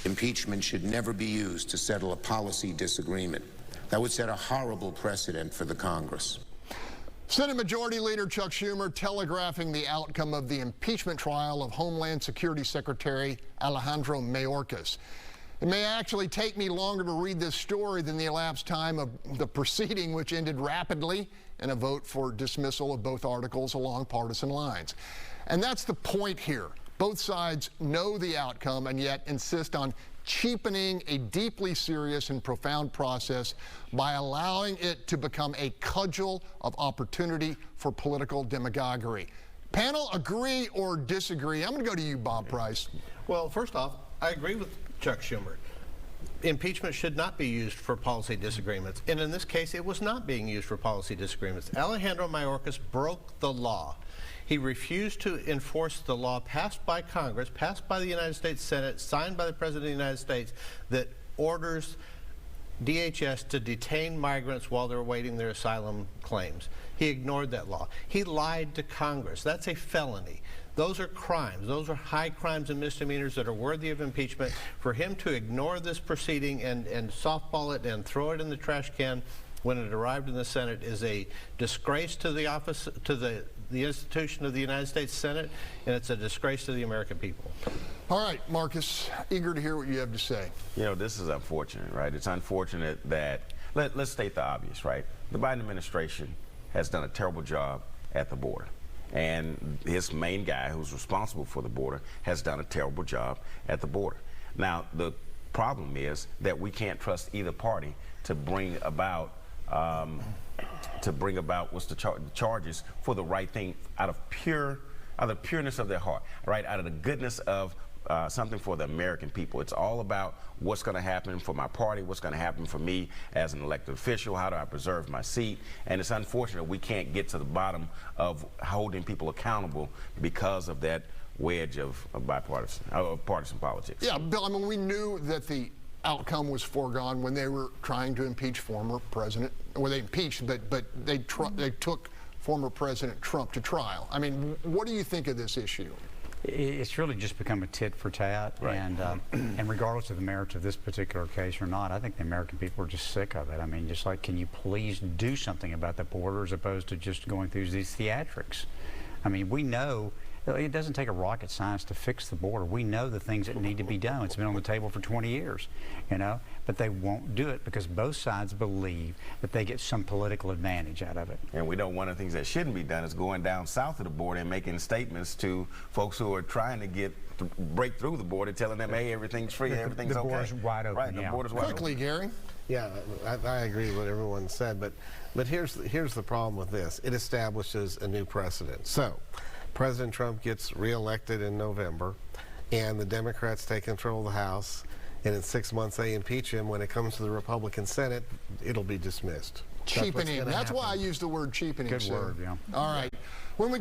Impeachment should never be used to settle a policy disagreement. That would set a horrible precedent for the Congress. Senate Majority Leader Chuck Schumer telegraphing the outcome of the impeachment trial of Homeland Security Secretary Alejandro Mayorkas. It may actually take me longer to read this story than the elapsed time of the proceeding, which ended rapidly in a vote for dismissal of both articles along partisan lines. And that's the point here. Both sides know the outcome and yet insist on cheapening a deeply serious and profound process by allowing it to become a cudgel of opportunity for political demagoguery. Panel, agree or disagree? I'm going to go to you, Bob Price. Well, first off, I agree with Chuck Schumer. Impeachment should not be used for policy disagreements, and in this case it was not being used for policy disagreements. Alejandro Mayorkas broke the law. He refused to enforce the law passed by Congress, passed by the United States Senate, signed by the President of the United States, that orders DHS to detain migrants while they're awaiting their asylum claims. He ignored that law. He lied to Congress. That's a felony. Those are crimes. Those are high crimes and misdemeanors that are worthy of impeachment. For him to ignore this proceeding and softball it and throw it in the trash can when it arrived in the Senate is a disgrace to the office, to the institution of the United States Senate, and it's a disgrace to the American people. All right, Marcus, eager to hear what you have to say. You know, this is unfortunate, right? It's unfortunate that, let's state the obvious, right? The Biden administration has done a terrible job at the border. And his main guy, who's responsible for the border, has done a terrible job at the border. Now, the problem is that we can't trust either party to bring about what's the charges for the right thing out of the pureness of their heart, right? Out of the goodness of something for the American people. It's all about what's going to happen for my party, what's going to happen for me as an elected official, how do I preserve my seat, and it's unfortunate we can't get to the bottom of holding people accountable because of that wedge of partisan politics. Yeah, Bill, I mean, we knew that the outcome was foregone when they were trying to impeach former President, or they impeached, but they took former President Trump to trial. I mean, what do you think of this issue? It's really just become a tit for tat, right. And regardless of the merits of this particular case or not, I think the American people are just sick of it. I mean, just like, can you please do something about the border as opposed to just going through these theatrics? I mean, we know it doesn't take a rocket science to fix the border. We know the things that need to be done. It's been on the table for 20 years, you know, but they won't do it because both sides believe that they get some political advantage out of it. And we know one of the things that shouldn't be done is going down south of the border and making statements to folks who are trying to break through the border, telling them, hey, everything's free, everything's okay. The border's wide open. Right, yeah. The border's wide Quickly, open. Gary. Yeah, I agree with what everyone said, but here's the problem with this. It establishes a new precedent. So, President Trump gets reelected in November, and the Democrats take control of the House, and in 6 months they impeach him. When it comes to the Republican Senate, it'll be dismissed. Cheapening. That's why I use the word cheapening. Good word, yeah. All right. When we